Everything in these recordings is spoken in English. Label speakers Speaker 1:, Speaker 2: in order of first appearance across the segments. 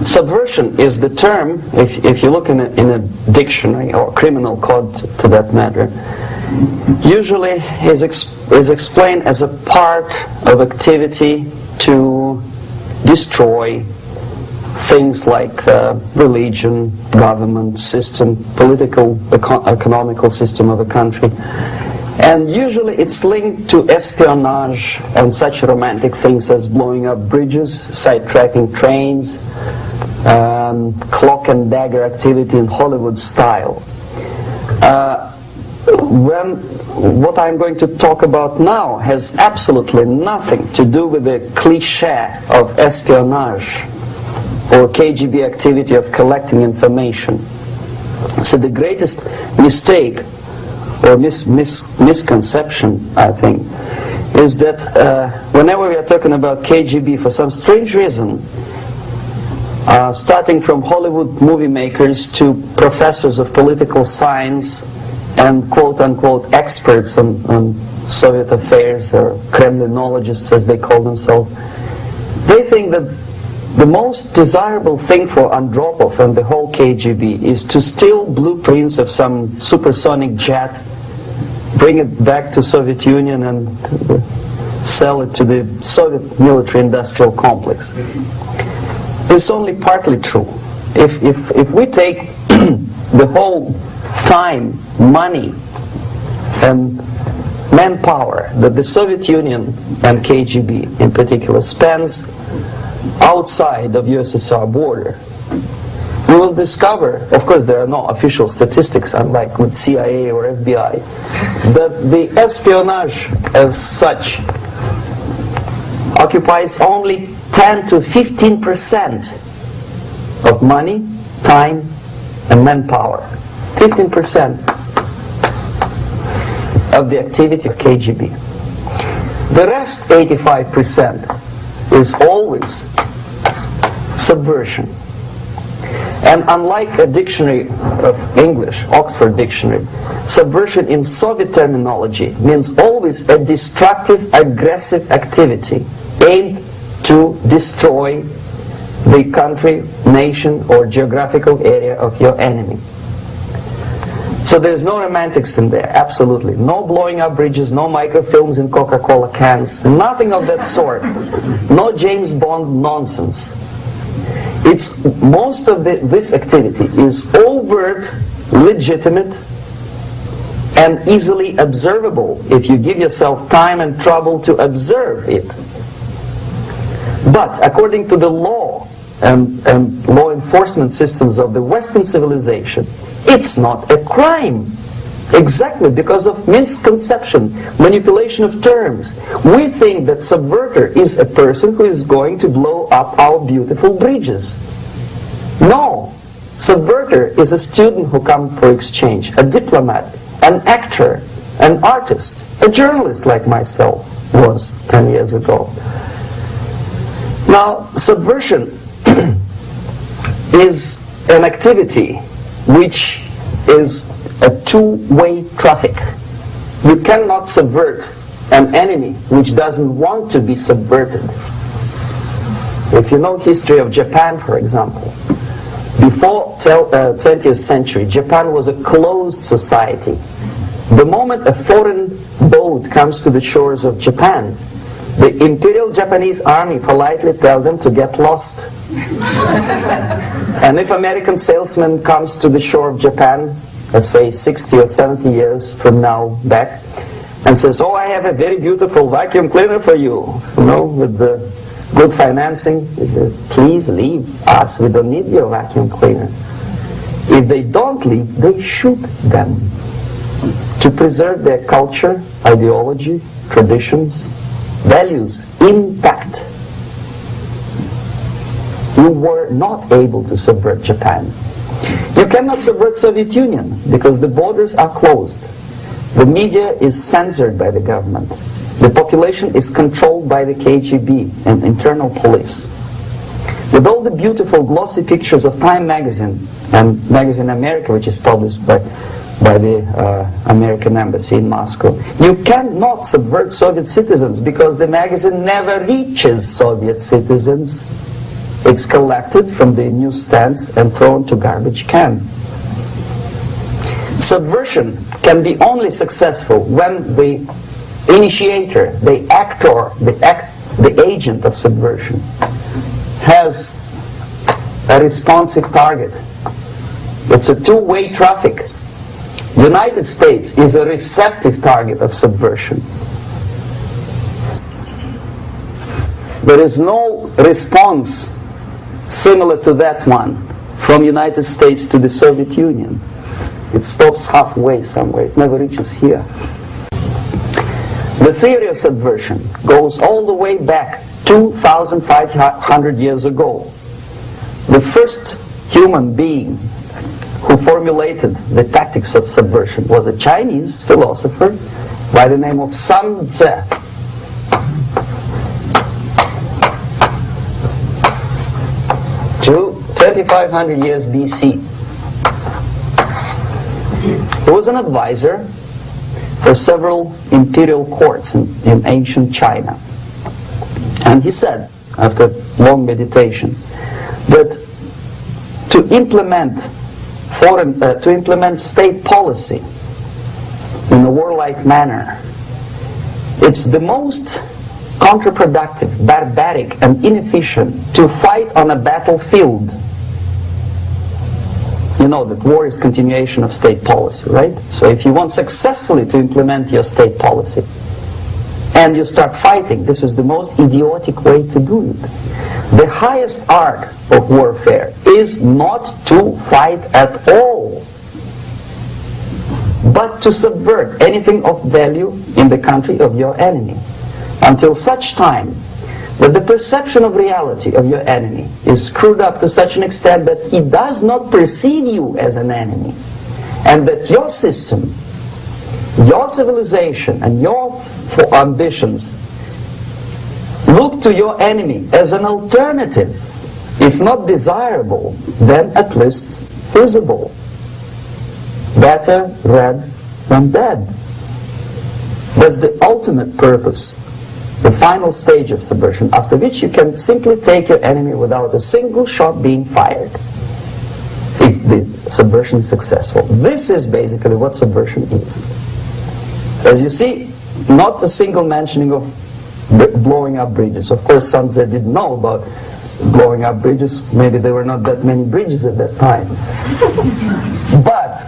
Speaker 1: Subversion is the term, if you look in a dictionary or criminal code to that matter, usually is explained as a part of activity to destroy things like religion, government system, political, economical system of a country. And usually it's linked to espionage and such romantic things as blowing up bridges, sidetracking trains, cloak and dagger activity in Hollywood style. What I'm going to talk about now has absolutely nothing to do with the cliché of espionage or KGB activity of collecting information. So the greatest mistake or misconception, I think, is that whenever we are talking about KGB, for some strange reason, starting from Hollywood movie makers to professors of political science and quote-unquote experts on Soviet affairs, or Kremlinologists as they call themselves, they think that the most desirable thing for Andropov and the whole KGB is to steal blueprints of some supersonic jet, bring it back to Soviet Union and sell it to the Soviet military-industrial complex. It's only partly true. If we take the whole time, money, and manpower that the Soviet Union and KGB in particular spends outside of USSR border, we will discover, of course there are no official statistics unlike with CIA or FBI, that the espionage as such occupies only 10 to 15% of money, time, and manpower. 15% of the activity of KGB. The rest, 85%, is always subversion. And unlike a dictionary of English, Oxford Dictionary, subversion in Soviet terminology means always a destructive, aggressive activity aimed to destroy the country, nation, or geographical area of your enemy. So there's no romantics in there, absolutely. No blowing up bridges, no microfilms in Coca-Cola cans, nothing of that sort. No James Bond nonsense. It's most of this activity is overt, legitimate, and easily observable if you give yourself time and trouble to observe it. But according to the law and law enforcement systems of the Western civilization, it's not a crime. Exactly because of misconception, manipulation of terms. We think that subverter is a person who is going to blow up our beautiful bridges. No. Subverter is a student who comes for exchange, a diplomat, an actor, an artist, a journalist like myself was 10 years ago. Now, subversion is an activity which is a two-way traffic. You cannot subvert an enemy which doesn't want to be subverted. If you know history of Japan, for example, before 20th century, Japan was a closed society. The moment a foreign boat comes to the shores of Japan, the Imperial Japanese Army politely tells them to get lost. And if American salesman comes to the shore of Japan, let's say 60 or 70 years from now back, and says, oh, I have a very beautiful vacuum cleaner for you, with the good financing, he says, please leave us, we don't need your vacuum cleaner. If they don't leave, they shoot them to preserve their culture, ideology, traditions, values intact. You were not able to subvert Japan. You cannot subvert Soviet Union because the borders are closed. The media is censored by the government. The population is controlled by the KGB and internal police. With all the beautiful glossy pictures of Time magazine and Magazine America, which is published by the American Embassy in Moscow, you cannot subvert Soviet citizens because the magazine never reaches Soviet citizens. It's collected from the newsstands and thrown to garbage can. Subversion can be only successful when the initiator, the actor, the agent of subversion has a responsive target. It's a two-way traffic. United States is a receptive target of subversion. There is no response similar to that one from United States to the Soviet Union. It stops halfway somewhere. It never reaches here. The theory of subversion goes all the way back 2,500 years ago. The first human being who formulated the tactics of subversion was a Chinese philosopher by the name of Sun Tzu. 2,500 years BC. He was an advisor for several imperial courts in ancient China. And he said, after long meditation, that to implement state policy in a warlike manner, it's the most counterproductive, barbaric, and inefficient to fight on a battlefield. You know that war is continuation of state policy, right? So if you want successfully to implement your state policy and you start fighting, this is the most idiotic way to do it. The highest art of warfare is not to fight at all, but to subvert anything of value in the country of your enemy, until such time that the perception of reality of your enemy is screwed up to such an extent that he does not perceive you as an enemy, and that your system, your civilization, and your ambitions look to your enemy as an alternative, if not desirable, then at least feasible. Better red than dead. That's the ultimate purpose, the final stage of subversion, after which you can simply take your enemy without a single shot being fired, if the subversion is successful. This is basically what subversion is. As you see, not a single mentioning of blowing up bridges. Of course, Sun Tzu didn't know about blowing up bridges. Maybe there were not that many bridges at that time. But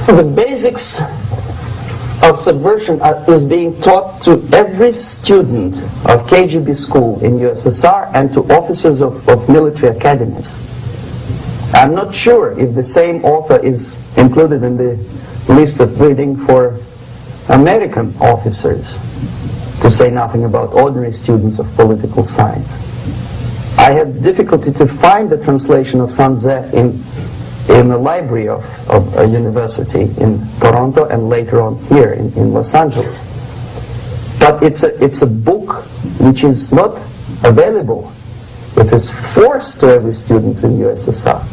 Speaker 1: the basics of subversion is being taught to every student of KGB school in USSR and to officers of military academies. I'm not sure if the same author is included in the list of reading for American officers, to say nothing about ordinary students of political science. I had difficulty to find the translation of Sun Tzu in the library of a university in Toronto and later on here in Los Angeles. But it's a book which is not available. It is forced to every student in USSR.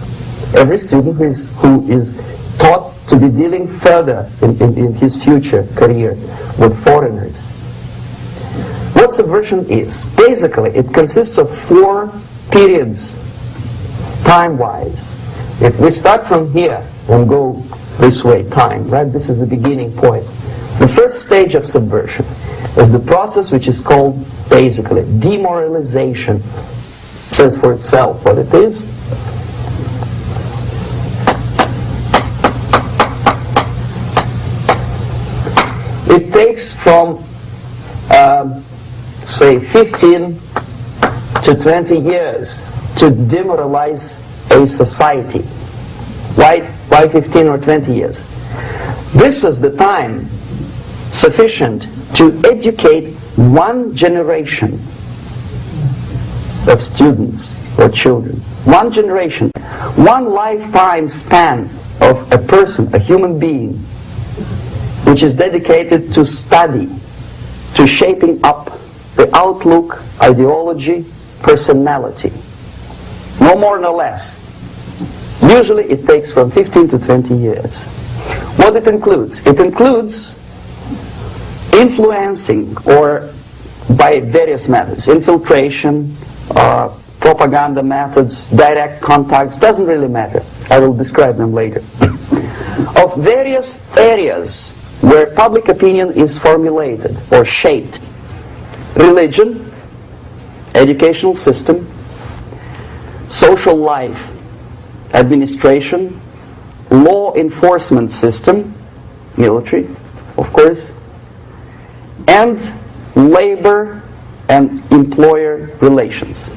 Speaker 1: Every student who is taught to be dealing further in his future career with foreigners. What subversion is? Basically, it consists of 4 periods, time-wise. If we start from here and go this way, time, right? This is the beginning point. The first stage of subversion is the process which is called, basically, demoralization. It says for itself what it is. It takes from, say, 15 to 20 years to demoralize a society. Why 15 or 20 years? This is the time sufficient to educate one generation of students or children. One generation, one lifetime span of a person, a human being, which is dedicated to study, to shaping up the outlook, ideology, personality. No more, no less. Usually it takes from 15 to 20 years. What it includes? It includes influencing, or by various methods, infiltration, propaganda methods, direct contacts, doesn't really matter. I will describe them later. Of various areas where public opinion is formulated or shaped. Religion, educational system, social life, administration, law enforcement system, military, of course, and labor and employer relations,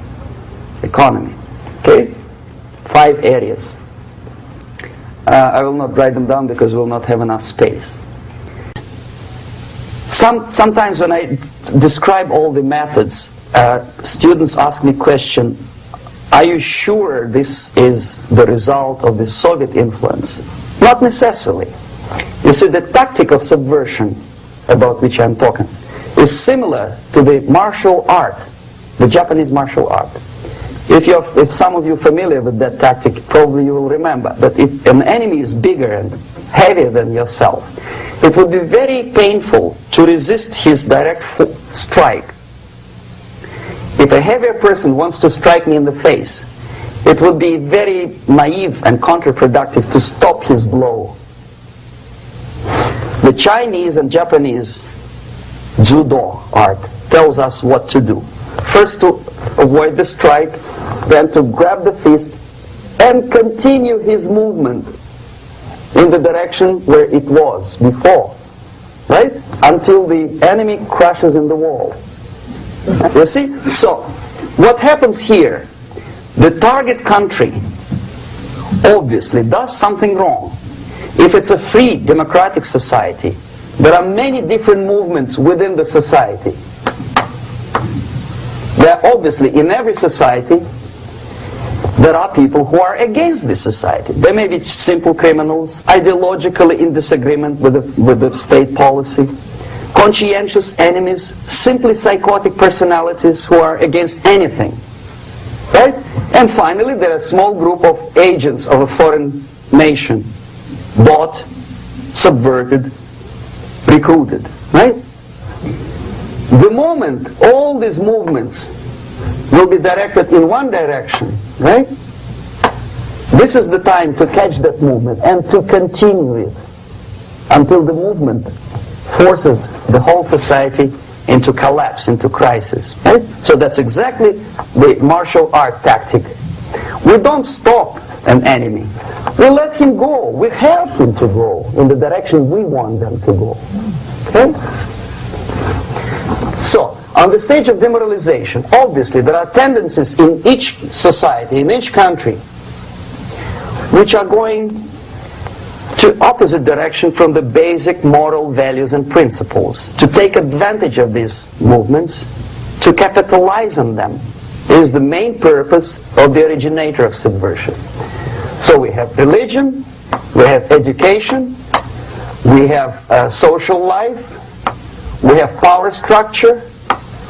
Speaker 1: economy. Okay? 5 areas. I will not write them down because we will not have enough space. Sometimes when I describe all the methods, students ask me question, are you sure this is the result of the Soviet influence? Not necessarily. You see, the tactic of subversion, about which I'm talking, is similar to the martial art, the Japanese martial art. If some of you are familiar with that tactic, probably you will remember that if an enemy is bigger and heavier than yourself, it would be very painful to resist his direct strike. If a heavier person wants to strike me in the face, it would be very naive and counterproductive to stop his blow. The Chinese and Japanese judo art tells us what to do. First to avoid the strike, then to grab the fist and continue his movement in the direction where it was before, right? Until the enemy crashes in the wall. You see? So, what happens here? The target country obviously does something wrong. If it's a free democratic society, there are many different movements within the society. There are obviously, in every society, there are people who are against this society. They may be simple criminals, ideologically in disagreement with the state policy, conscientious enemies, simply psychotic personalities who are against anything. Right? And finally, there are a small group of agents of a foreign nation, bought, subverted, recruited. Right? The moment all these movements will be directed in one direction, right? This is the time to catch that movement and to continue it until the movement forces the whole society into collapse, into crisis, right? So that's exactly the martial art tactic. We don't stop an enemy. We let him go. We help him to go in the direction we want them to go. Okay? So, on the stage of demoralization, obviously there are tendencies in each society, in each country, which are going to opposite direction from the basic moral values and principles. To take advantage of these movements, to capitalize on them, is the main purpose of the originator of subversion. So we have religion, we have education, we have social life, we have power structure,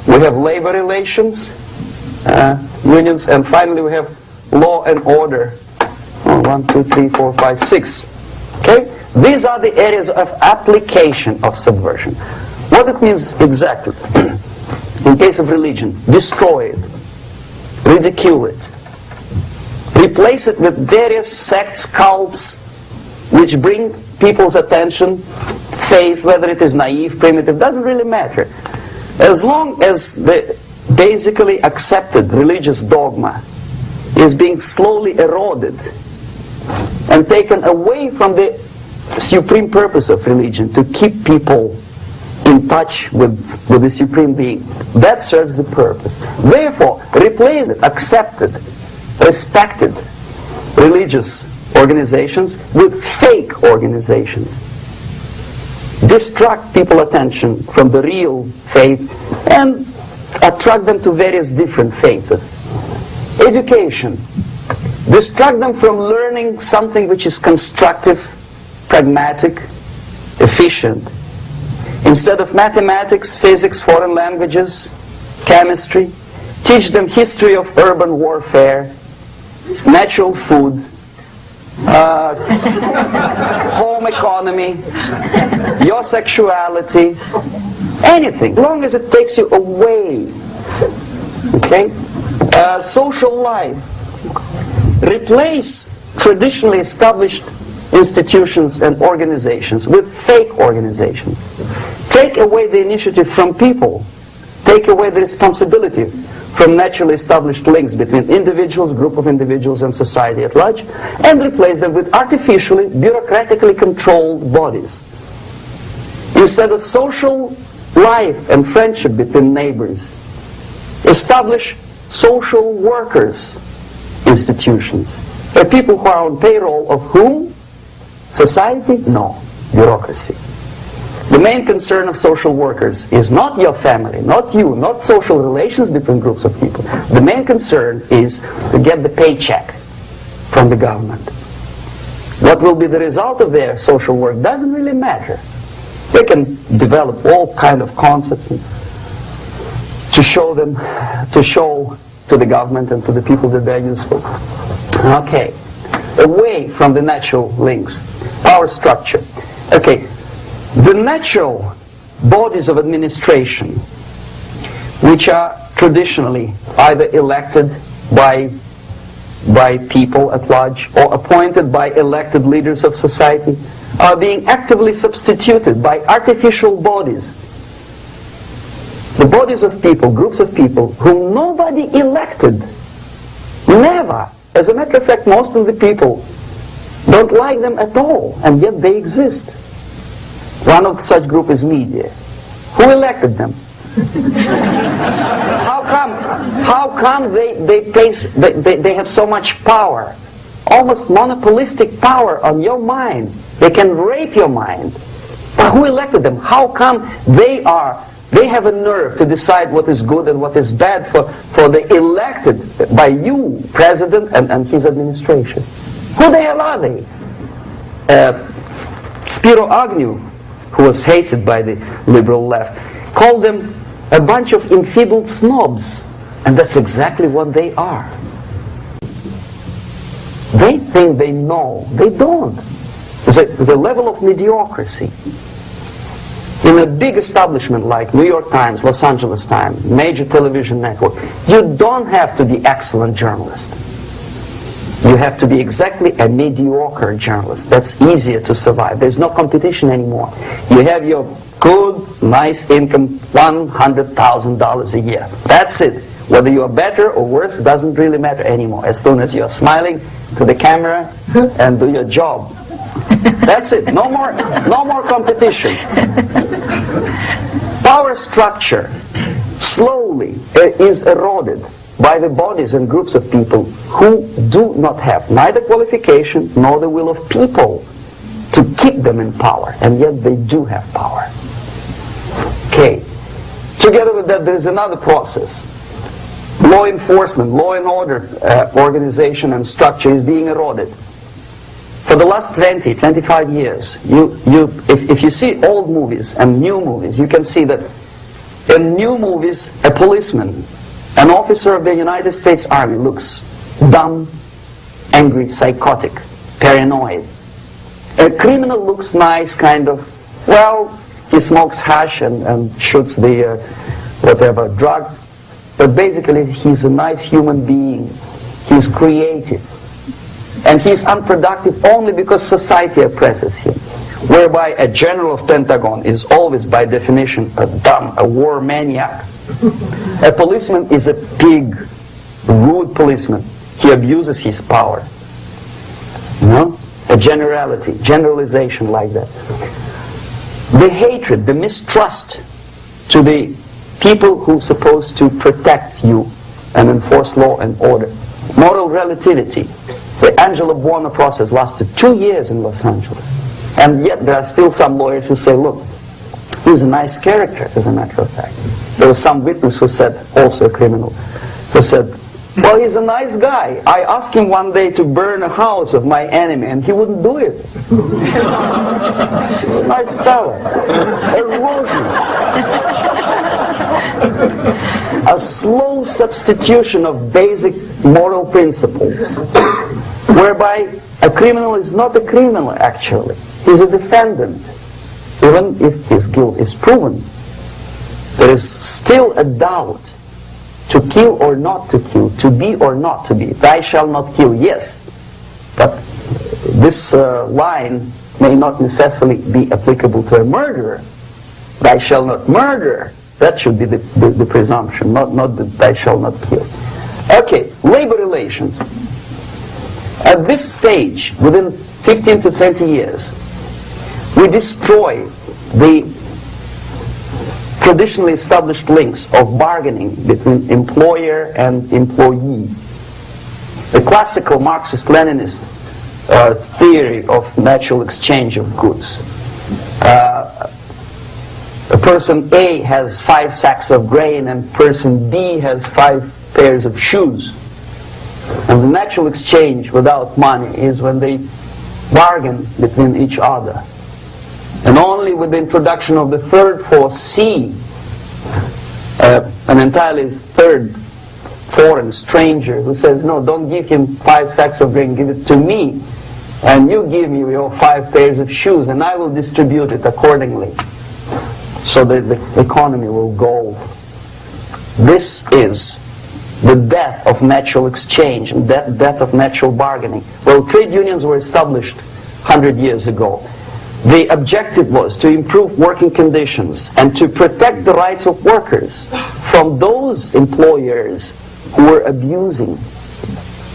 Speaker 1: we have labor relations, unions, and finally we have law and order. 1, 2, 3, 4, 5, 6. Okay? These are the areas of application of subversion. What it means exactly? In case of religion, destroy it, ridicule it, replace it with various sects, cults, which bring people's attention, faith, whether it is naive, primitive, doesn't really matter. As long as the basically accepted religious dogma is being slowly eroded and taken away from the supreme purpose of religion, to keep people in touch with the Supreme Being, that serves the purpose. Therefore, replace it, accepted, respected religious organizations with fake organizations. Distract people's attention from the real faith and attract them to various different faiths. Education. Distract them from learning something which is constructive, pragmatic, efficient. Instead of mathematics, physics, foreign languages, chemistry, teach them history of urban warfare, natural food, home economy, your sexuality, anything, as long as it takes you away, okay, Social life. Replace traditionally established institutions and organizations with fake organizations. Take away the initiative from people. Take away the responsibility from naturally established links between individuals, group of individuals, and society at large, and replace them with artificially, bureaucratically controlled bodies. Instead of social life and friendship between neighbors, establish social workers institutions. There are people who are on payroll of whom? Society? No. Bureaucracy. The main concern of social workers is not your family, not you, not social relations between groups of people. The main concern is to get the paycheck from the government. What will be the result of their social work doesn't really matter. They can develop all kind of concepts to show to the government and to the people that they're useful. Okay, away from the natural links, power structure. Okay, the natural bodies of administration, which are traditionally either elected by people at large or appointed by elected leaders of society, are being actively substituted by artificial bodies. The bodies of people, groups of people, whom nobody elected. Never. As a matter of fact, most of the people don't like them at all, and yet they exist. One of such group is media. Who elected them? How come they have so much power? Almost monopolistic power on your mind. They can rape your mind. But who elected them? How come they have a nerve to decide what is good and what is bad for the elected by you, president and his administration? Who the hell are they? Spiro Agnew, who was hated by the liberal left, called them a bunch of enfeebled snobs. And that's exactly what they are. They think they know. They don't. The level of mediocrity. In a big establishment like New York Times, Los Angeles Times, major television network, you don't have to be excellent journalist. You have to be exactly a mediocre journalist. That's easier to survive. There's no competition anymore. You have your good, nice income, $100,000 a year. That's it. Whether you are better or worse doesn't really matter anymore. As soon as you're smiling to the camera and do your job. That's it. No more competition. Power structure slowly is eroded by the bodies and groups of people who do not have neither qualification nor the will of people to keep them in power, and yet they do have power. Okay. Together with that, there is another process. Law enforcement, law and order organization and structure is being eroded. For the last 20, 25 years, if you see old movies and new movies, you can see that in new movies, a policeman, an officer of the United States Army looks dumb, angry, psychotic, paranoid. A criminal looks nice, kind of, well, he smokes hash and shoots the whatever drug, but basically he's a nice human being. He's creative. And he's unproductive only because society oppresses him. Whereby a general of Pentagon is always by definition a dumb, a war maniac. A policeman is a pig, rude policeman. He abuses his power. You know? A generalization like that. The hatred, the mistrust to the people who are supposed to protect you and enforce law and order. Moral relativity. The Angelo Buono process lasted 2 years in Los Angeles. And yet there are still some lawyers who say, look, he's a nice character, as a matter of fact. There was some witness who said, also a criminal, who said, well, he's a nice guy. I asked him one day to burn a house of my enemy, and he wouldn't do it. He's a nice fellow. Erosion. A slow substitution of basic moral principles, whereby a criminal is not a criminal actually. He's a defendant. Even if his guilt is proven, there is still a doubt to kill or not to kill, to be or not to be. Thou shalt not kill, yes. But this line may not necessarily be applicable to a murderer. Thou shalt not murder. That should be the presumption, not that thou shalt not kill. Okay, labor relations. At this stage, within 15 to 20 years, we destroy the traditionally established links of bargaining between employer and employee. The classical Marxist-Leninist theory of natural exchange of goods. A person A has 5 sacks of grain and person B has 5 pairs of shoes. And the natural exchange without money is when they bargain between each other. And only with the introduction of the third force, C, an entirely third foreign stranger who says, no, don't give him 5 sacks of grain, give it to me. And you give me your 5 pairs of shoes and I will distribute it accordingly. So that the economy will go. This is the death of natural exchange and death of natural bargaining. Well, trade unions were established 100 years ago. The objective was to improve working conditions and to protect the rights of workers from those employers who were abusing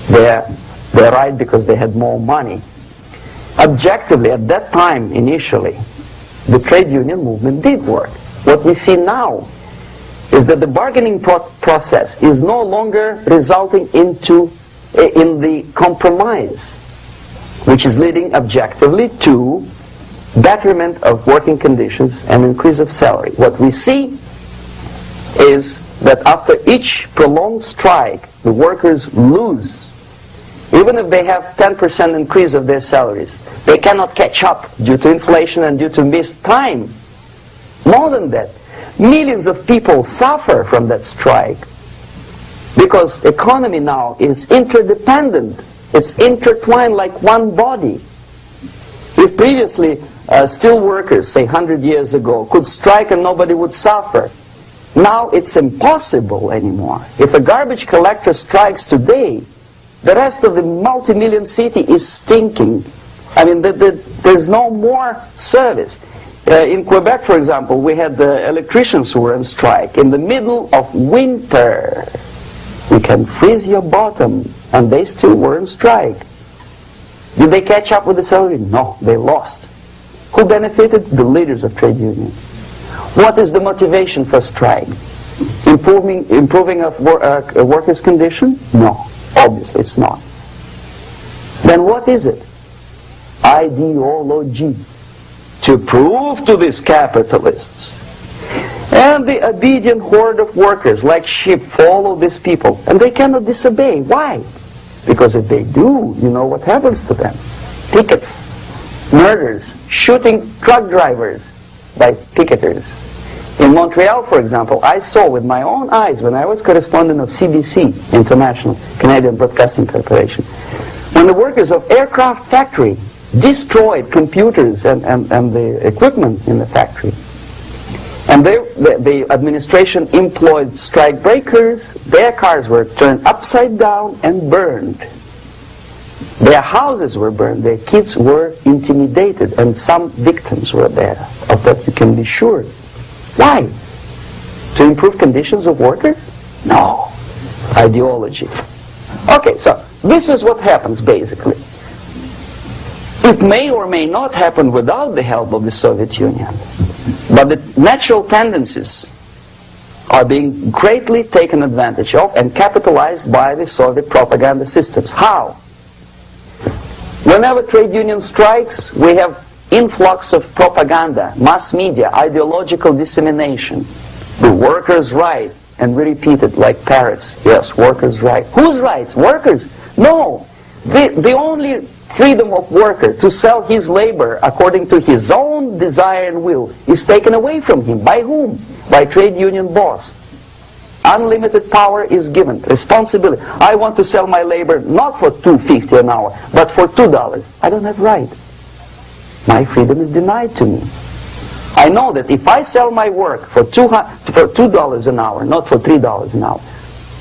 Speaker 1: their right because they had more money. Objectively, at that time, initially, the trade union movement did work. What we see now is that the bargaining process is no longer resulting in the compromise, which is leading objectively to betterment of working conditions and increase of salary. What we see is that after each prolonged strike, the workers lose. Even if they have 10% increase of their salaries, they cannot catch up due to inflation and due to missed time. More than that, millions of people suffer from that strike because economy now is interdependent. It's intertwined like one body. If previously steel workers, say 100 years ago, could strike and nobody would suffer, now it's impossible anymore. If a garbage collector strikes today, the rest of the multi-million city is stinking. I mean, there's no more service. In Quebec, for example, we had the electricians who were on strike in the middle of winter. You can freeze your bottom, and they still were on strike. Did they catch up with the salary? No, they lost. Who benefited? The leaders of trade unions. What is the motivation for strike? Improving of workers' condition? No. Obviously, it's not. Then what is it? Ideology. To prove to these capitalists. And the obedient horde of workers, like sheep, follow these people. And they cannot disobey. Why? Because if they do, you know what happens to them. Pickets, murders, shooting truck drivers by picketers. In Montreal, for example, I saw with my own eyes when I was correspondent of CBC, International Canadian Broadcasting Corporation, when the workers of aircraft factory destroyed computers and the equipment in the factory. And the administration employed strike breakers. Their cars were turned upside down and burned. Their houses were burned. Their kids were intimidated. And some victims were there. Of that you can be sure. Why? To improve conditions of workers? No. Ideology. Okay, so this is what happens basically. It may or may not happen without the help of the Soviet Union. But the natural tendencies are being greatly taken advantage of and capitalized by the Soviet propaganda systems. How? Whenever trade union strikes, we have influx of propaganda, mass media, ideological dissemination. The workers' right, and we repeat it like parrots. Yes, workers' right. Whose rights? Workers? No. The only freedom of worker to sell his labor according to his own desire and will is taken away from him. By whom? By trade union boss. Unlimited power is given. Responsibility. I want to sell my labor not for $2.50 an hour, but for $2. I don't have right. My freedom is denied to me. I know that if I sell my work for $2 an hour, not for $3 an hour,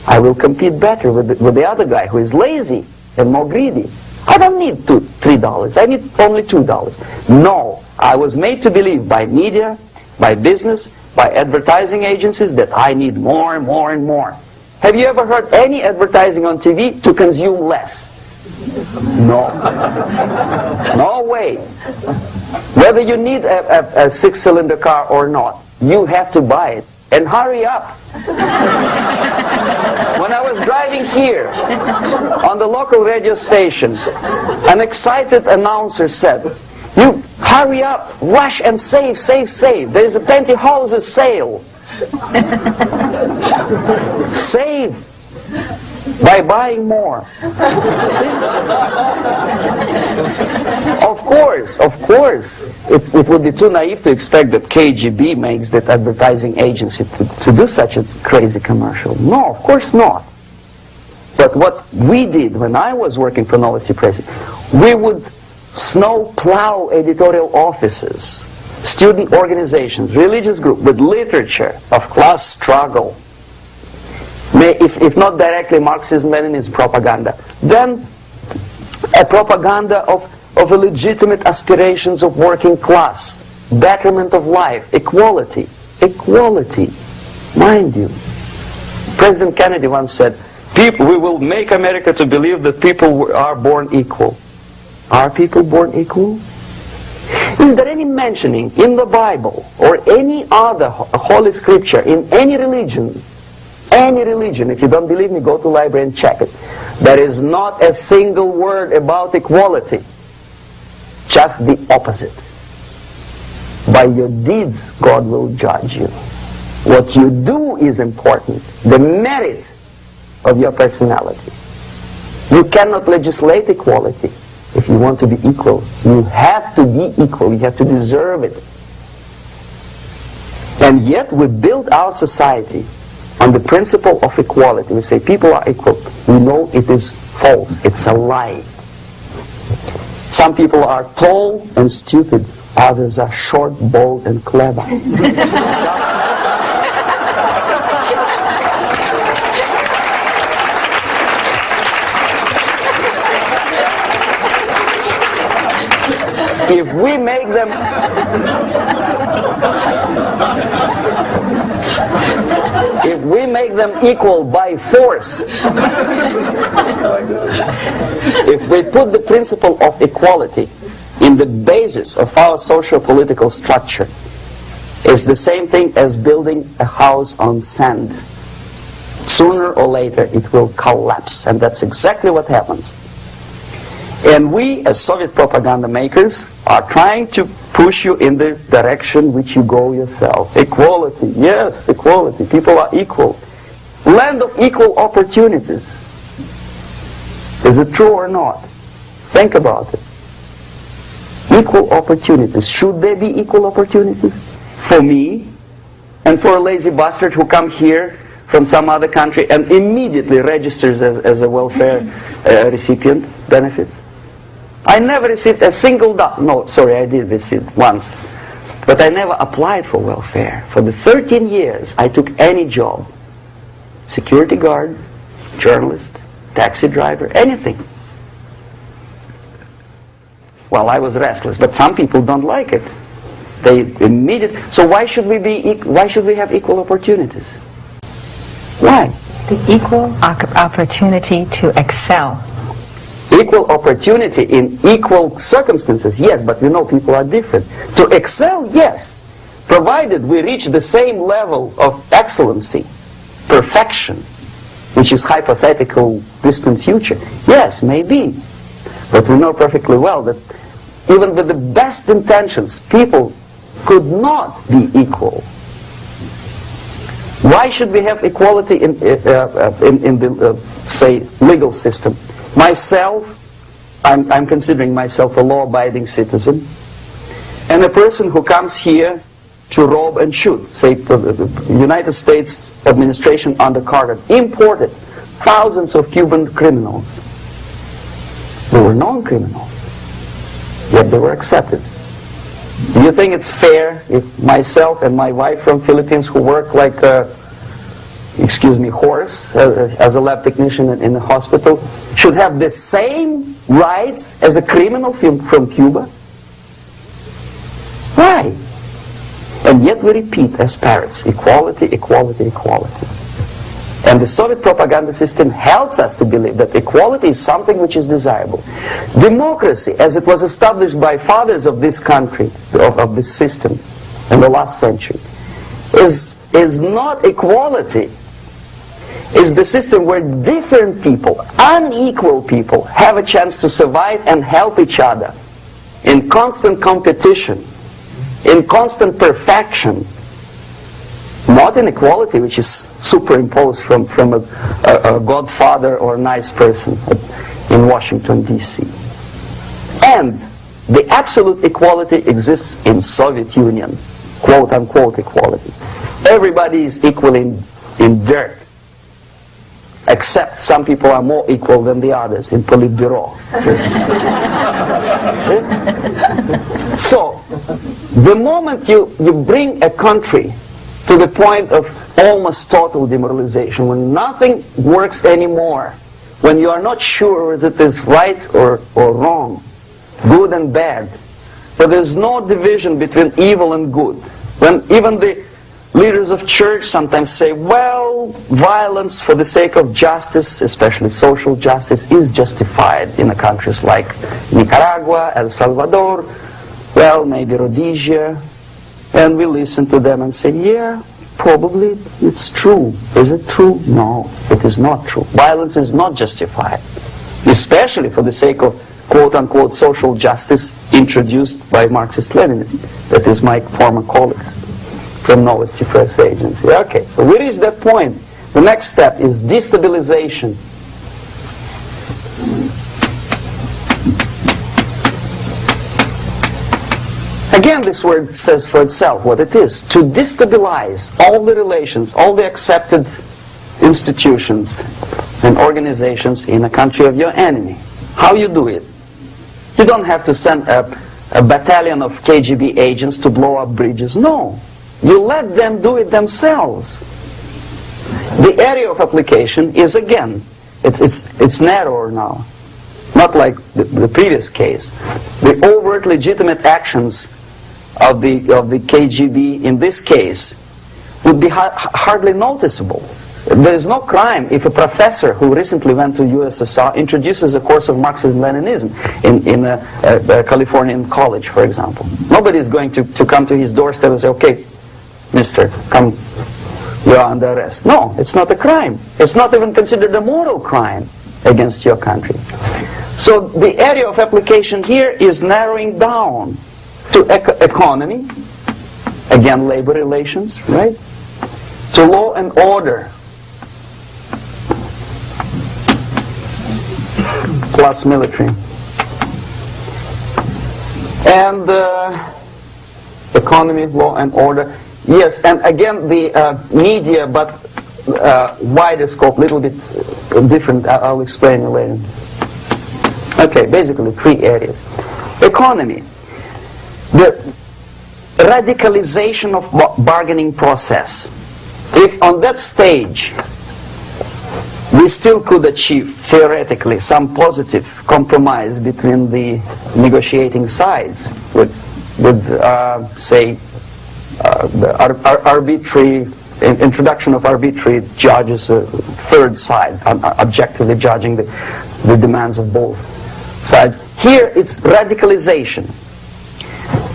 Speaker 1: I will compete better with the other guy who is lazy and more greedy. I don't need $3. I need only $2. No, I was made to believe by media, by business, by advertising agencies that I need more and more and more. Have you ever heard any advertising on TV to consume less? No. No way. Whether you need a six-cylinder car or not, you have to buy it. And hurry up. When I was driving here on the local radio station, an excited announcer said, "You hurry up, rush and save, save, save. There is a pantyhose sale." Save by buying more. Of course, it would be too naive to expect that KGB makes that advertising agency to do such a crazy commercial. No, of course not. But what we did when I was working for Novosti Press, we would snow plow editorial offices, student organizations, religious groups with literature of class struggle. If not directly Marxism-Leninism propaganda, then a propaganda of legitimate aspirations of working class, betterment of life, equality. Equality, mind you. President Kennedy once said, we will make America to believe that people are born equal. Are people born equal? Is there any mentioning in the Bible or any other holy scripture in any religion, if you don't believe me, go to the library and check it, there is not a single word about equality. Just the opposite. By your deeds, God will judge you. What you do is important. The merit of your personality. You cannot legislate equality if you want to be equal. You have to be equal. You have to deserve it. And yet we build our society on the principle of equality. We say people are equal. We know it is false. It's a lie. Some people are tall and stupid. Others are short, bold, and clever. If we make them equal by force, if we put the principle of equality in the basis of our socio-political structure, it's the same thing as building a house on sand. Sooner or later it will collapse, and that's exactly what happens. And we, as Soviet propaganda makers, are trying to push you in the direction which you go yourself. Equality, yes, equality. People are equal. Land of equal opportunities. Is it true or not? Think about it. Equal opportunities. Should there be equal opportunities? For me, and for a lazy bastard who come here from some other country and immediately registers as a welfare recipient, benefits. I never received a single dollar. No, sorry, I did receive once. But I never applied for welfare. For the 13 years, I took any job. Security guard, journalist, taxi driver, anything. Well, I was restless, but some people don't like it. They immediately. So why should we have equal opportunities? Why?
Speaker 2: The equal opportunity to excel.
Speaker 1: Equal opportunity in equal circumstances, yes, but we know people are different. To excel, yes, provided we reach the same level of excellency, perfection, which is hypothetical, distant future. Yes, maybe. But we know perfectly well that even with the best intentions, people could not be equal. Why should we have equality in the, say, legal system? Myself, I'm considering myself a law-abiding citizen, and a person who comes here to rob and shoot, say, the United States administration under Carter imported thousands of Cuban criminals. They were non-criminals, yet they were accepted. Do you think it's fair if myself and my wife from Philippines, who work like horse as a lab technician in the hospital should have the same rights as a criminal from Cuba? Why? And yet we repeat as parrots, equality, equality, equality. And the Soviet propaganda system helps us to believe that equality is something which is desirable. Democracy, as it was established by fathers of this country, of this system in the last century, is not equality. It's the system where different people, unequal people, have a chance to survive and help each other in constant competition, in constant perfection. Not inequality, which is superimposed from a godfather or a nice person in Washington, D.C. And the absolute equality exists in Soviet Union, quote-unquote equality. Everybody is equal in dirt, except some people are more equal than the others in Politburo. So, the moment you bring a country to the point of almost total demoralization, when nothing works anymore, when you are not sure whether it is right or wrong, good and bad, but there's no division between evil and good, when even the leaders of church sometimes say, well, violence for the sake of justice, especially social justice, is justified in countries like Nicaragua, El Salvador, well, maybe Rhodesia. And we listen to them and say, yeah, probably it's true. Is it true? No, it is not true. Violence is not justified, especially for the sake of quote-unquote social justice introduced by Marxist-Leninists. That is my former colleagues from Novosti Press Agency. Okay, so we reach that point. The next step is destabilization. Again, this word says for itself what it is. To destabilize all the relations, all the accepted institutions and organizations in a country of your enemy. How you do it? You don't have to send a battalion of KGB agents to blow up bridges. No. You let them do it themselves. The area of application is, again, it's narrower now. Not like the previous case. The overt legitimate actions of the KGB in this case would be hardly noticeable. There is no crime if a professor who recently went to USSR introduces a course of Marxism-Leninism in a Californian college, for example. Nobody is going to come to his doorstep and say, okay, mister, come, you are under arrest. No, it's not a crime. It's not even considered a moral crime against your country. So the area of application here is narrowing down to economy, again labor relations, right? To law and order, plus military. And economy, law and order. Yes, and again the media, but wider scope, little bit different. I'll explain it later. Okay, basically 3 areas. Economy. The radicalization of bargaining process. If on that stage we still could achieve, theoretically, some positive compromise between the negotiating sides with say, the arbitrary introduction of arbitrary judges, third side, objectively judging the demands of both sides. Here it's radicalization.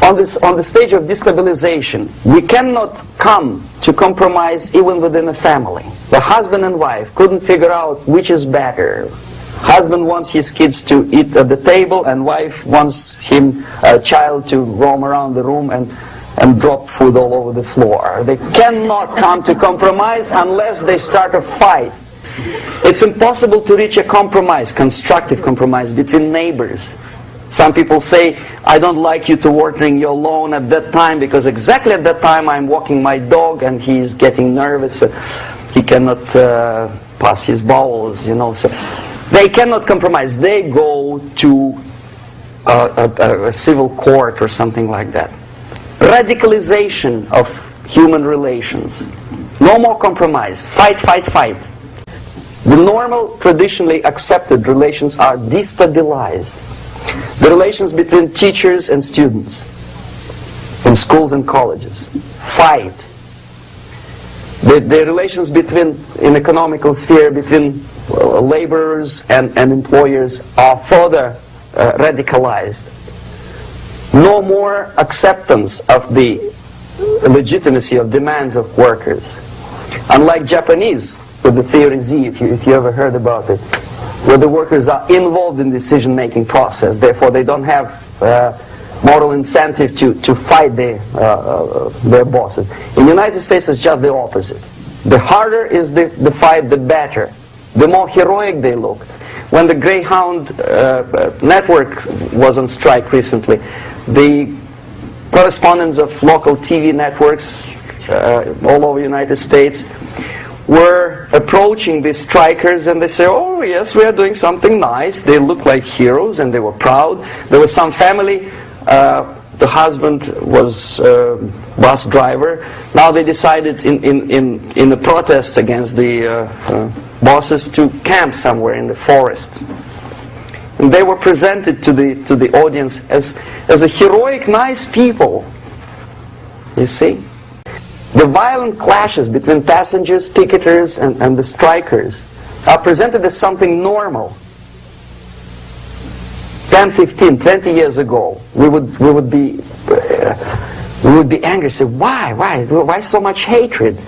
Speaker 1: On the stage of destabilization, we cannot come to compromise even within a family. The husband and wife couldn't figure out which is better. Husband wants his kids to eat at the table, and wife wants a child to roam around the room and drop food all over the floor. They cannot come to compromise unless they start a fight. It's impossible to reach a compromise, constructive compromise, between neighbors. Some people say, I don't like you to watering your lawn at that time because exactly at that time I'm walking my dog and he's getting nervous. He cannot pass his bowels, you know. So they cannot compromise. They go to a civil court or something like that. Radicalization of human relations. No more compromise. Fight, fight, fight. The normal, traditionally accepted relations are destabilized. The relations between teachers and students in schools and colleges. Fight. The relations between, in economical sphere, between laborers and employers are further radicalized. No more acceptance of the legitimacy of demands of workers. Unlike Japanese, with the theory Z, if you ever heard about it, where the workers are involved in the decision-making process, therefore they don't have moral incentive to fight their bosses. In the United States, it's just the opposite. The harder is the fight, the better. The more heroic they look. When the Greyhound network was on strike recently, the correspondents of local TV networks all over the United States were approaching the strikers, and they say, oh yes, we are doing something nice. They look like heroes and they were proud. There was some family, the husband was bus driver. Now they decided in the protest against the bosses to camp somewhere in the forest. And they were presented to the audience as a heroic, nice people. You see? The violent clashes between passengers, picketers, and the strikers are presented as something normal. 10, 15, 20 years ago, we would be angry, say, why so much hatred?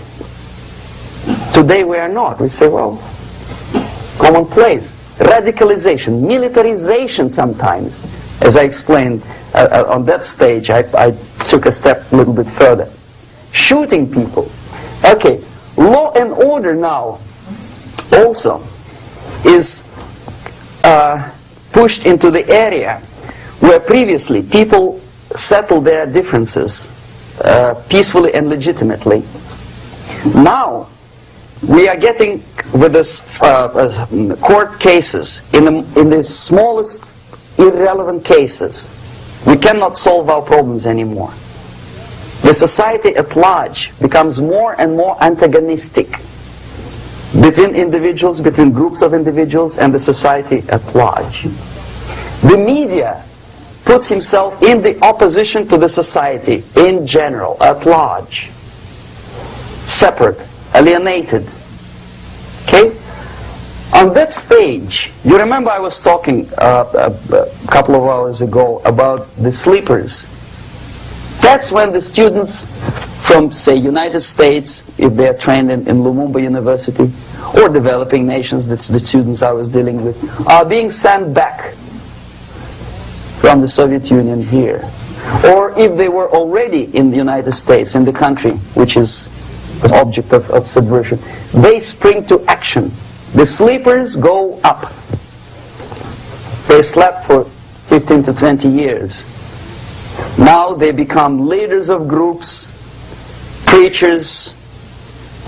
Speaker 1: Today we are not. We say, well, it's commonplace. Radicalization, militarization sometimes. As I explained on that stage, I took a step a little bit further. Shooting people. Okay, law and order now also is pushed into the area where previously people settled their differences peacefully and legitimately. Now we are getting with this court cases in the smallest irrelevant cases. We cannot solve our problems anymore. The society at large becomes more and more antagonistic between individuals, between groups of individuals, and the society at large. The media puts himself in the opposition to the society in general, at large. Separate, alienated. Okay? On that stage, you remember I was talking a couple of hours ago about the sleepers. That's when the students from, say, United States, if they are trained in Lumumba University, or developing nations, that's the students I was dealing with, are being sent back from the Soviet Union here. Or if they were already in the United States, in the country, which is the object of subversion, they spring to action. The sleepers go up. They slept for 15 to 20 years. Now they become leaders of groups, preachers,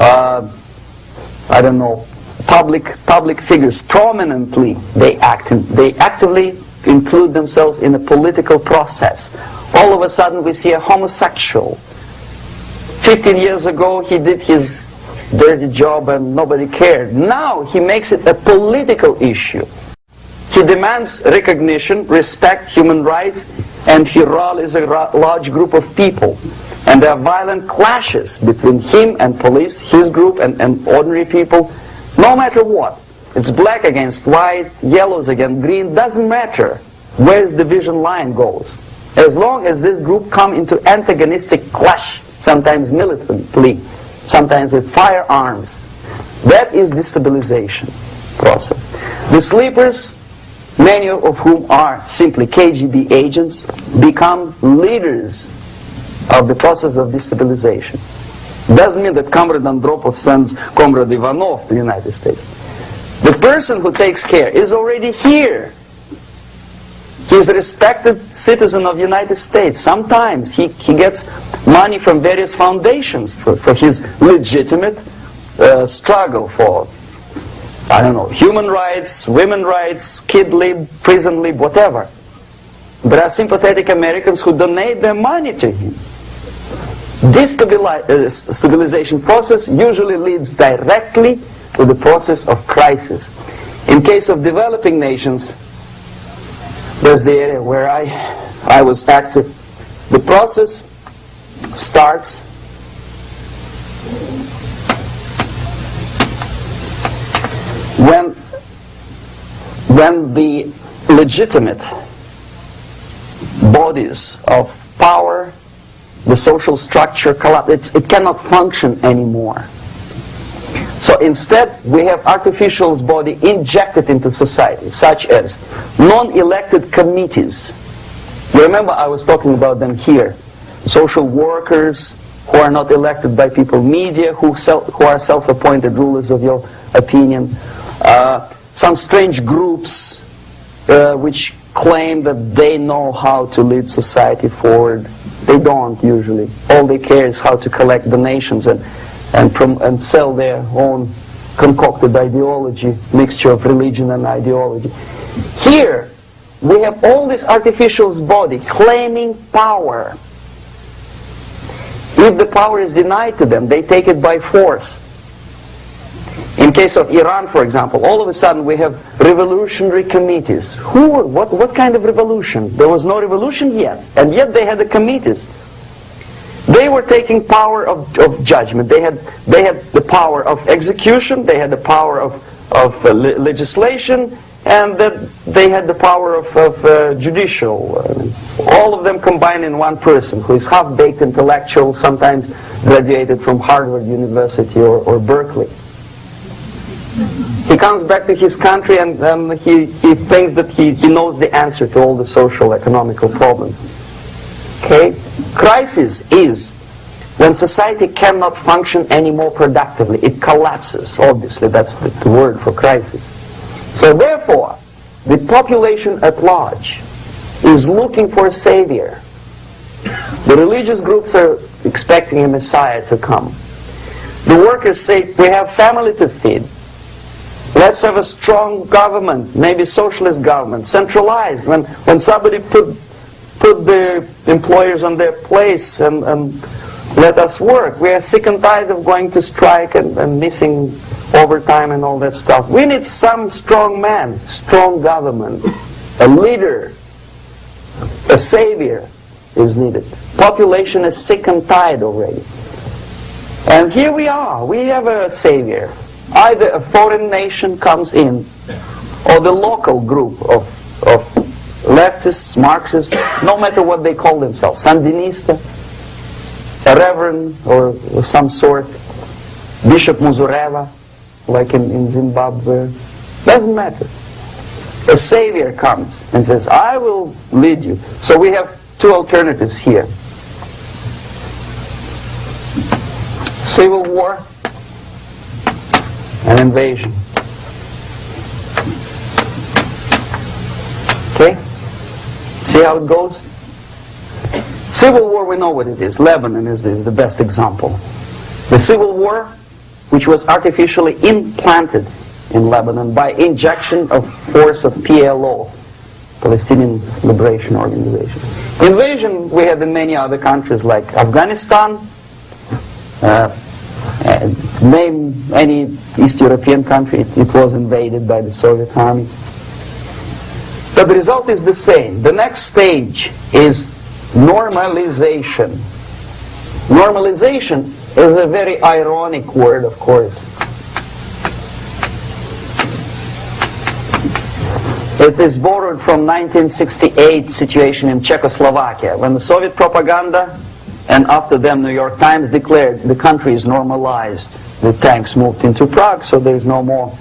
Speaker 1: I don't know, public figures. Prominently they actively include themselves in a political process. All of a sudden we see a homosexual. 15 years ago he did his dirty job and nobody cared. Now he makes it a political issue. He demands recognition, respect, human rights, and he rallies a large group of people. And there are violent clashes between him and police, his group and ordinary people, no matter what. It's black against white, yellows against green, doesn't matter where the division line goes. As long as this group come into antagonistic clash, sometimes militantly, sometimes with firearms, that is destabilization process. The sleepers, many of whom are simply KGB agents, become leaders of the process of destabilization. Doesn't mean that Comrade Andropov sends Comrade Ivanov to the United States. The person who takes care is already here. He's a respected citizen of the United States. Sometimes he gets money from various foundations for his legitimate struggle for, I don't know, human rights, women's rights, kid lib, prison lib, whatever. There are sympathetic Americans who donate their money to him. Destabilization process usually leads directly to the process of crisis. In case of developing nations, there's the area where I was active. The process starts when the legitimate bodies of power, the social structure collapse. It cannot function anymore. So instead, we have artificial body injected into society, such as non-elected committees. You remember I was talking about them here. Social workers who are not elected by people, media who are self-appointed rulers of your opinion, some strange groups which claim that they know how to lead society forward. They don't usually. All they care is how to collect donations and sell their own concocted ideology, mixture of religion and ideology. Here, we have all this artificial body claiming power. If the power is denied to them, they take it by force. In case of Iran, for example, all of a sudden we have revolutionary committees. What kind of revolution? There was no revolution yet, and yet they had the committees. They were taking power of judgment. They had the power of execution, they had the power of legislation, and that they had the power of judicial. All of them combined in one person, who is half-baked intellectual, sometimes graduated from Harvard University or Berkeley. He comes back to his country and he thinks that he knows the answer to all the social, economical problems. Okay? Crisis is when society cannot function anymore productively. It collapses, obviously. That's the word for crisis. So therefore, the population at large is looking for a savior. The religious groups are expecting a Messiah to come. The workers say, we have family to feed. Let's have a strong government, maybe socialist government, centralized. When somebody put the employers on their place and let us work. We are sick and tired of going to strike and missing overtime and all that stuff. We need some strong man, strong government, a leader, a savior is needed. Population is sick and tired already. And here we are. We have a savior. Either a foreign nation comes in, or the local group of leftists, Marxists, no matter what they call themselves, Sandinista, a reverend or some sort, Bishop Muzureva, like in Zimbabwe, doesn't matter. A savior comes and says, I will lead you. So we have two alternatives here. Civil war and invasion. Okay? See how it goes? Civil war, we know what it is. Lebanon is the best example. The civil war, which was artificially implanted in Lebanon by injection of force of PLO, Palestinian Liberation Organization. Invasion we have in many other countries like Afghanistan, name any East European country, it was invaded by the Soviet army. But the result is the same. The next stage is normalization. Normalization is a very ironic word, of course. It is borrowed from 1968 situation in Czechoslovakia, when the Soviet propaganda and after them New York Times declared the country is normalized. The tanks moved into Prague, so there is no more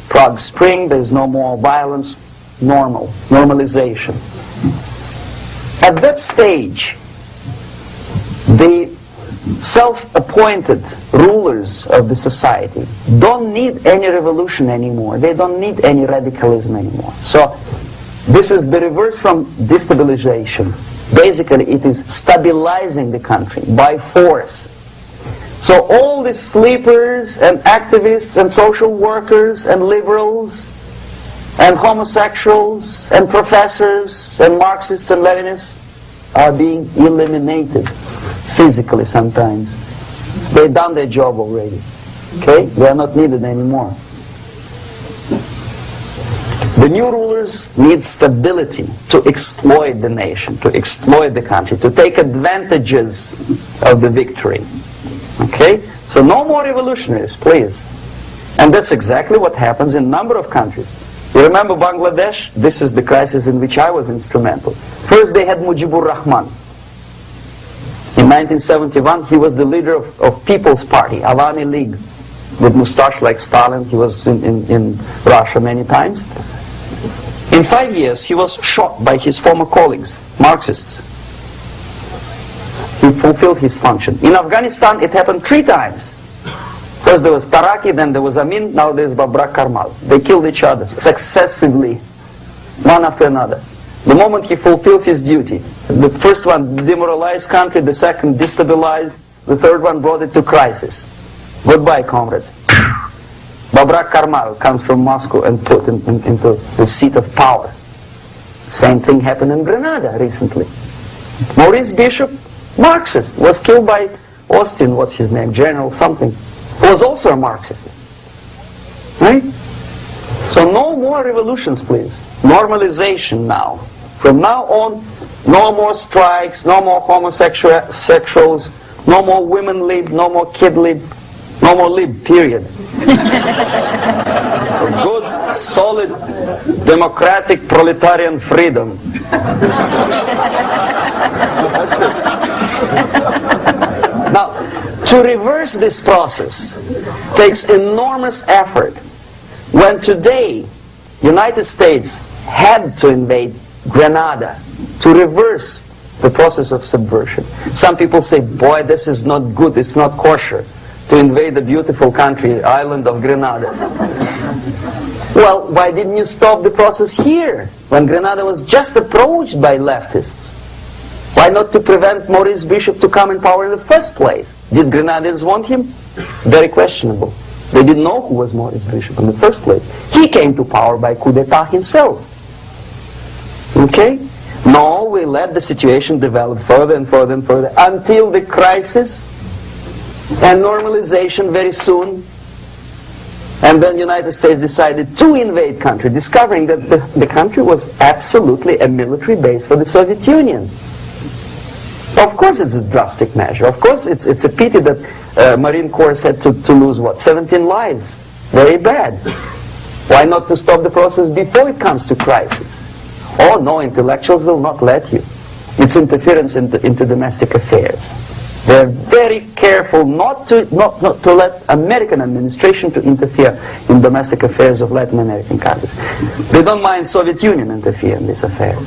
Speaker 1: Prague Spring, there is no more violence. Normalization. At that stage, the self-appointed rulers of the society don't need any revolution anymore. They don't need any radicalism anymore. So this is the reverse from destabilization. Basically, it is stabilizing the country by force. So all the sleepers and activists and social workers and liberals and homosexuals and professors and Marxists and Leninists are being eliminated. physically sometimes. They've done their job already. Okay? They are not needed anymore. The new rulers need stability to exploit the nation, to exploit the country, to take advantages of the victory. Okay? So no more revolutionaries, please. And that's exactly what happens in a number of countries. You remember Bangladesh? This is the crisis in which I was instrumental. First they had Mujibur Rahman. In 1971 he was the leader of People's Party, Awami League, with mustache like Stalin. He was in Russia many times. In 5 years he was shot by his former colleagues, Marxists. He fulfilled his function. In Afghanistan it happened 3 times. First there was Taraki, then there was Amin, now there's Babrak Karmal. They killed each other successively, one after another. The moment he fulfills his duty, the first one demoralized country, the second destabilized, the third one brought it to crisis. Goodbye, comrades. Babrak Karmal comes from Moscow and put into the seat of power. Same thing happened in Grenada recently. Maurice Bishop, Marxist, was killed by Austin, what's his name, General something, who was also a Marxist. Right? So no more revolutions, please. Normalization now. From now on, no more strikes, no more homosexuals, no more women lib, no more kid lib, no more lib, period. Good, solid, democratic, proletarian freedom. That's it. Now, to reverse this process takes enormous effort. When today, United States had to invade Grenada to reverse the process of subversion. Some people say, boy, this is not good, it's not kosher to invade the beautiful country, island of Grenada. Well, why didn't you stop the process here, when Grenada was just approached by leftists? Why not to prevent Maurice Bishop to come in power in the first place? Did Grenadians want him? Very questionable. They didn't know who was Maurice Bishop in the first place. He came to power by coup d'etat himself. Okay? No, we let the situation develop further and further and further until the crisis and normalization very soon. And then the United States decided to invade country, discovering that the country was absolutely a military base for the Soviet Union. Of course it's a drastic measure. Of course it's a pity that Marine Corps had to lose, what, 17 lives. Very bad. Why not to stop the process before it comes to crisis? Oh no, intellectuals will not let you. It's interference into domestic affairs. They're very careful not to let American administration to interfere in domestic affairs of Latin American countries. They don't mind Soviet Union interfere in these affairs.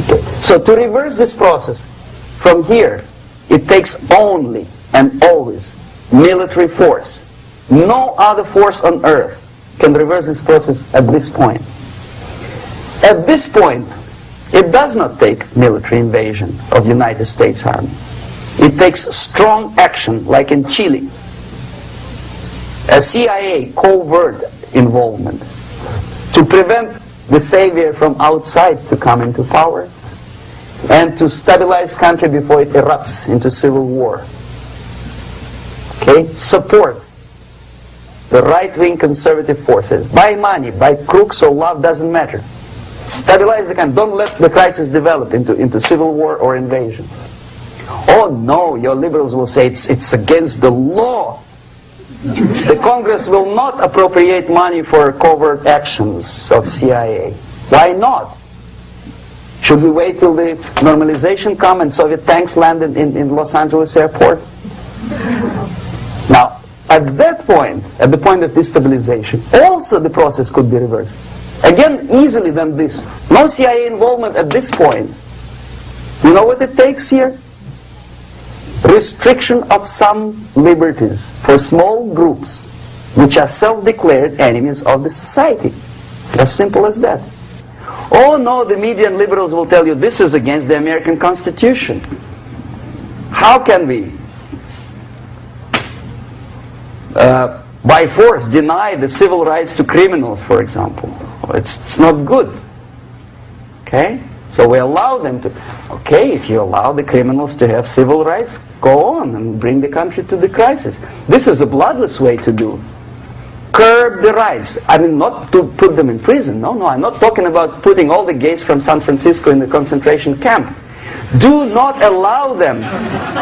Speaker 1: Okay. So to reverse this process from here, it takes only and always military force. No other force on earth can reverse this process at this point. At this point, it does not take military invasion of the United States Army. It takes strong action, like in Chile. A CIA covert involvement to prevent the savior from outside to come into power and to stabilize country before it erupts into civil war. Okay? Support the right-wing conservative forces. By money, by crooks or love, doesn't matter. Stabilize the country. Don't let the crisis develop into civil war or invasion. Oh no, your liberals will say it's against the law. The Congress will not appropriate money for covert actions of CIA. Why not? Should we wait till the normalization come and Soviet tanks land in Los Angeles airport? Now, at that point, at the point of destabilization, also the process could be reversed. Again, easily than this. No CIA involvement at this point. You know what it takes here? Restriction of some liberties for small groups which are self-declared enemies of the society. As simple as that. Oh no, the media and liberals will tell you this is against the American Constitution. How can we by force deny the civil rights to criminals, for example? It's not good. Okay? So we allow them to, okay, if you allow the criminals to have civil rights, go on and bring the country to the crisis. This is a bloodless way to do. Curb the rights. I mean, not to put them in prison. No, I'm not talking about putting all the gays from San Francisco in the concentration camp. Do not allow them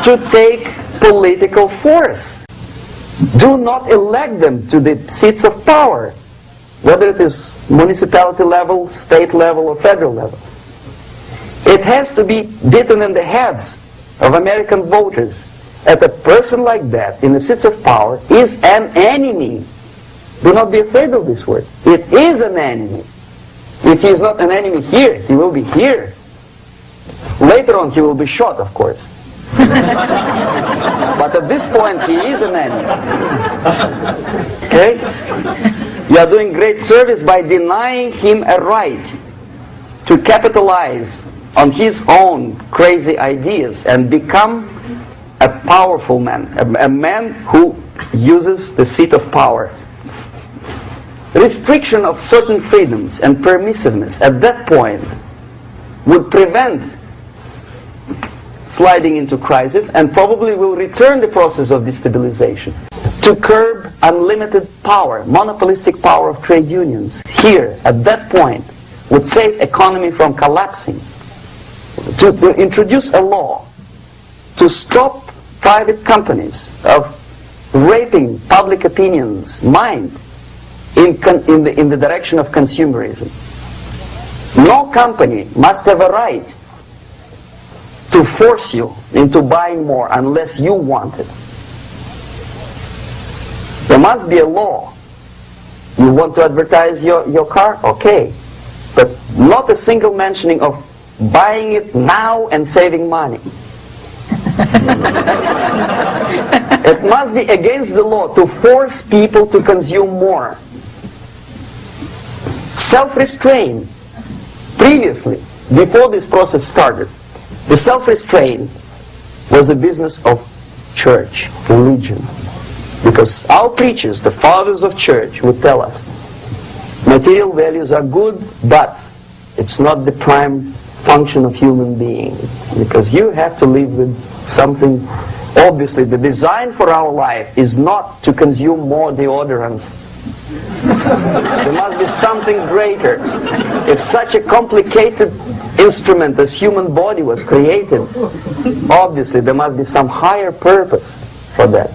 Speaker 1: to take political force. Do not elect them to the seats of power, whether it is municipality level, state level, or federal level. It has to be beaten in the heads of American voters that a person like that in the seats of power is an enemy. Do not be afraid of this word. It is an enemy. If he is not an enemy here, he will be here. Later on, he will be shot, of course. But at this point, he is an enemy. Okay? You are doing great service by denying him a right to capitalize on his own crazy ideas and become a powerful man, a man who uses the seat of power. Restriction of certain freedoms and permissiveness at that point would prevent sliding into crisis and probably will return the process of destabilization. To curb unlimited power, monopolistic power of trade unions, here, at that point, would save economy from collapsing. To introduce a law to stop private companies of raping public opinion's mind in the direction of consumerism. No company must have a right to force you into buying more unless you want it. There must be a law. You want to advertise your car? Okay. But not a single mentioning of buying it now and saving money. It must be against the law to force people to consume more. Self-restraint. Previously, before this process started, the self-restraint was a business of church, religion. Because our preachers, the fathers of church, would tell us, material values are good, but it's not the prime function of human being. Because you have to live with something. Obviously, the design for our life is not to consume more deodorants. There must be something greater. If such a complicated instrument as human body was created, obviously there must be some higher purpose for that.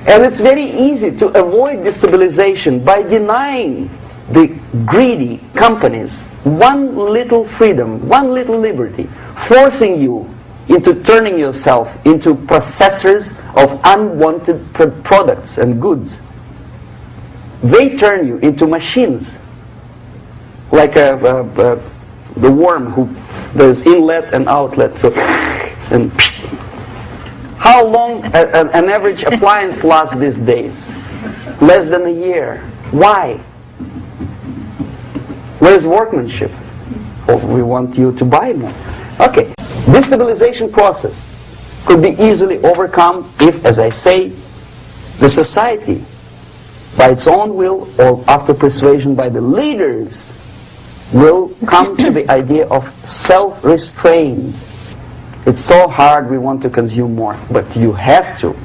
Speaker 1: And it's very easy to avoid destabilization by denying the greedy companies one little freedom, one little liberty, forcing you into turning yourself into processors of unwanted products and goods. They turn you into machines, like the worm who there's inlet and outlet. So, and how long an average appliance lasts these days? Less than a year. Why? Where's workmanship? Oh, we want you to buy more. Okay, destabilization process could be easily overcome if, as I say, the society, by its own will or after persuasion by the leaders, will come to the idea of self-restraint. It's so hard, we want to consume more, but you have to.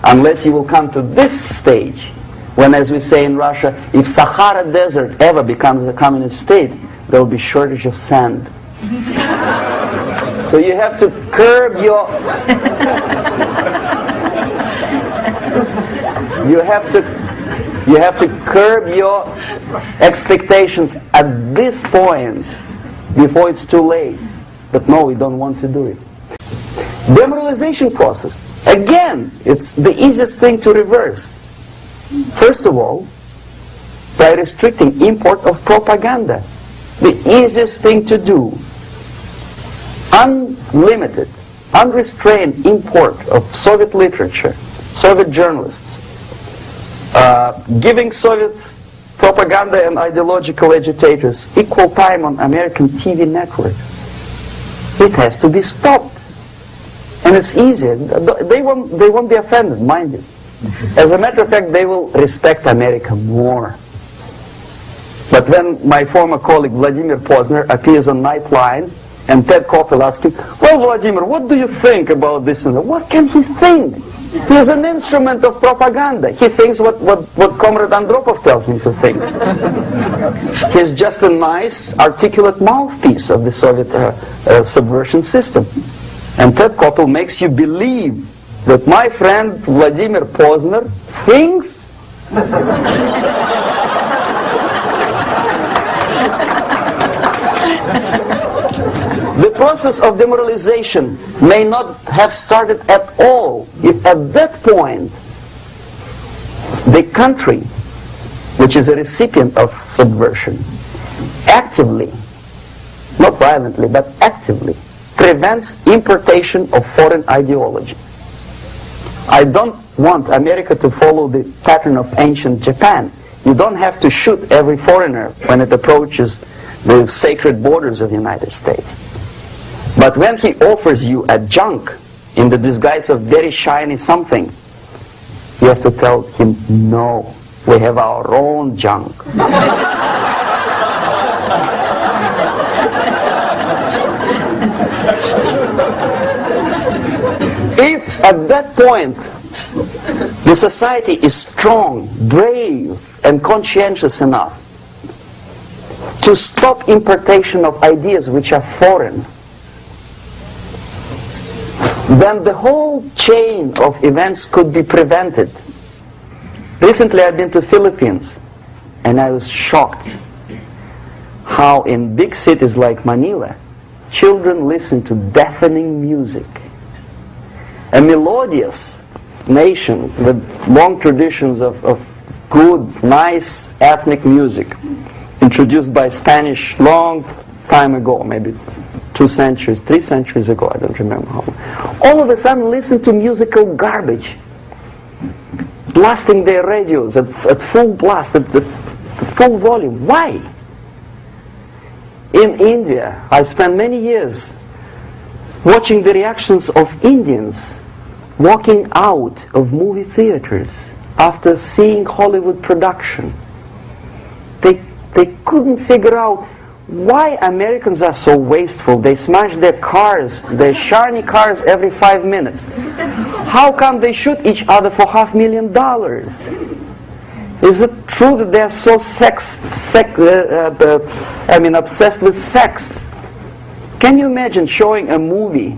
Speaker 1: Unless you will come to this stage, when, as we say in Russia, if Sahara Desert ever becomes a communist state, there will be shortage of sand. So you have to curb your... You have to curb your expectations at this point before it's too late. But no, we don't want to do it. Demoralization process. Again, it's the easiest thing to reverse. First of all, by restricting import of propaganda. The easiest thing to do. Unlimited, unrestrained import of Soviet literature, Soviet journalists. Giving Soviet propaganda and ideological agitators equal time on American TV network. It has to be stopped. And it's easy. They won't be offended, mind you. As a matter of fact, they will respect America more. But when my former colleague Vladimir Posner appears on Nightline, and Ted Koppel asks him, well, Vladimir, what do you think about this? And that? What can he think? He's an instrument of propaganda. He thinks what Comrade Andropov tells him to think. He's just a nice, articulate mouthpiece of the Soviet subversion system. And Ted Koppel makes you believe that my friend Vladimir Posner thinks the process of demoralization may not have started at all if at that point the country, which is a recipient of subversion, actively, not violently, but actively, prevents importation of foreign ideology. I don't want America to follow the pattern of ancient Japan. You don't have to shoot every foreigner when it approaches the sacred borders of the United States. But when he offers you a junk in the disguise of very shiny something, you have to tell him, no, we have our own junk. If at that point the society is strong, brave, and conscientious enough to stop importation of ideas which are foreign, then the whole chain of events could be prevented. Recently I've been to Philippines, and I was shocked how in big cities like Manila, children listen to deafening music. A melodious nation with long traditions of good, nice ethnic music, introduced by Spanish long time ago, maybe 2 centuries, 3 centuries ago, I don't remember how long. All of a sudden listen to musical garbage, blasting their radios at full blast, at full volume. Why? In India, I spent many years watching the reactions of Indians walking out of movie theaters after seeing Hollywood production. They couldn't figure out why Americans are so wasteful. They smash their cars, their shiny cars, every 5 minutes. How come they shoot each other for $500,000? Is it true that they are so obsessed with sex? Can you imagine showing a movie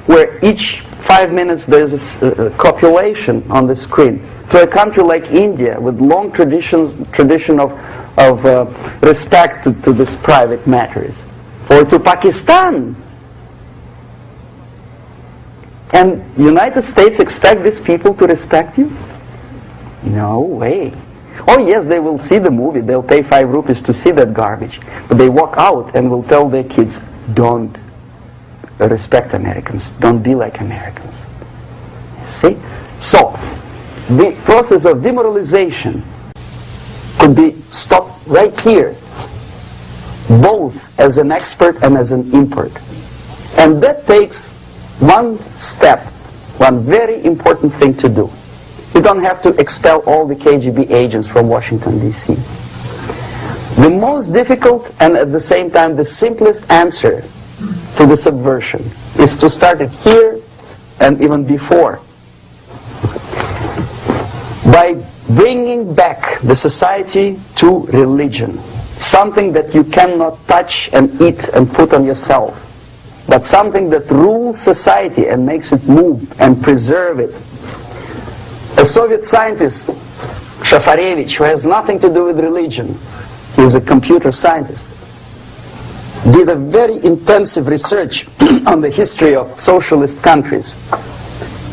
Speaker 1: where each 5 minutes there's a copulation on the screen to a country like India with long tradition of respect to these private matters, or to Pakistan? And United States expect these people to respect you? No way. Oh yes, they will see the movie, they'll pay 5 rupees to see that garbage, but they walk out and will tell their kids, don't respect Americans, don't be like Americans. See? So, the process of demoralization could be stopped right here, both as an expert and as an import. And that takes one step, one very important thing to do. You don't have to expel all the KGB agents from Washington, D.C. The most difficult and at the same time the simplest answer to the subversion is to start it here and even before, by bringing back the society to religion, something that you cannot touch and eat and put on yourself, but something that rules society and makes it move and preserve it. A Soviet scientist, Shafarevich, who has nothing to do with religion, he is a computer scientist, did a very intensive research on the history of socialist countries.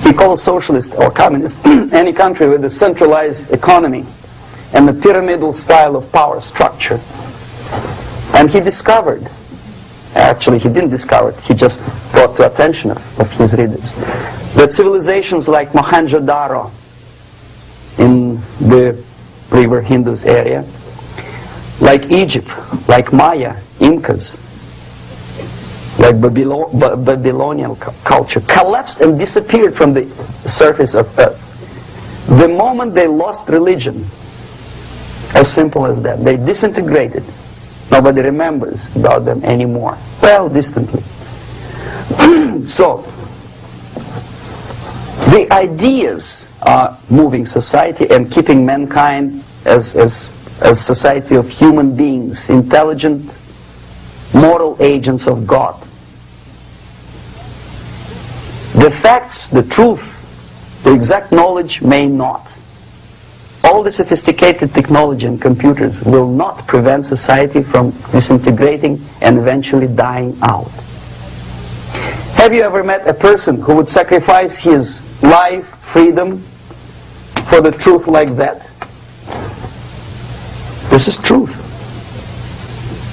Speaker 1: He calls socialist or communist any country with a centralized economy and a pyramidal style of power structure. And he discovered, actually he didn't discover it, he just brought to attention of his readers, that civilizations like Mohenjo-Daro in the river Indus area, like Egypt, like Maya, Incas, like Babylonian culture, collapsed and disappeared from the surface of Earth. The moment they lost religion, As simple as that. They disintegrated. Nobody remembers about them anymore. Well, distantly. So, the ideas are moving society and keeping mankind as a society of human beings, intelligent, moral agents of God. The facts, the truth, the exact knowledge may not. All the sophisticated technology and computers will not prevent society from disintegrating and eventually dying out. Have you ever met a person who would sacrifice his life, freedom, for the truth like that? This is truth.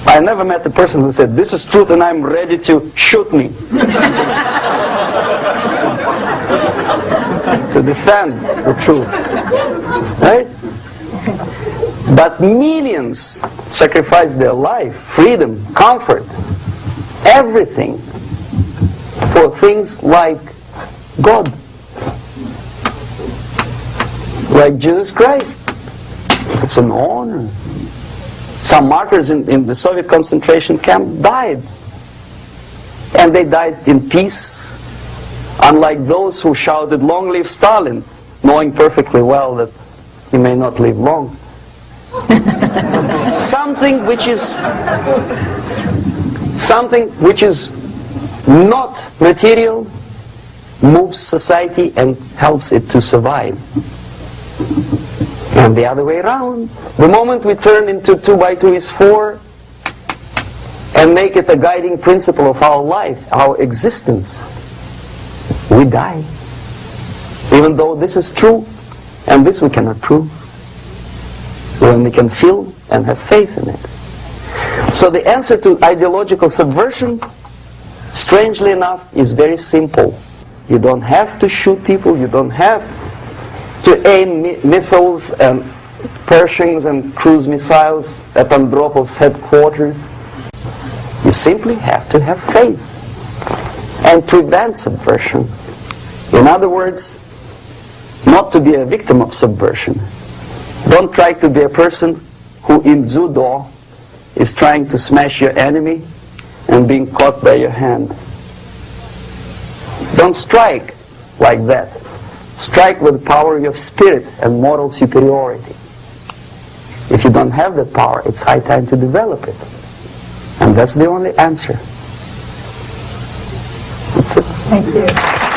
Speaker 1: I never met a person who said, this is truth and I'm ready to shoot me. To defend the truth. Right? But millions sacrifice their life, freedom, comfort, everything for things like God, like Jesus Christ. It's an honor. Some martyrs in the Soviet concentration camp died. And they died in peace, unlike those who shouted, "Long live Stalin," knowing perfectly well that he may not live long. Something which is not material moves society and helps it to survive. And the other way around. The moment we turn into 2 by 2 is 4 and make it a guiding principle of our life, our existence, we die. Even though this is true, and this we cannot prove. When we can feel and have faith in it. So the answer to ideological subversion, strangely enough, is very simple. You don't have to shoot people, you don't have to aim missiles and Pershings and cruise missiles at Andropov's headquarters. You simply have to have faith and prevent subversion. In other words, not to be a victim of subversion. Don't try to be a person who in judo is trying to smash your enemy and being caught by your hand. Don't strike like that. Strike with the power of your spirit and moral superiority. If you don't have that power, it's high time to develop it. And that's the only answer. That's it.
Speaker 2: Thank you.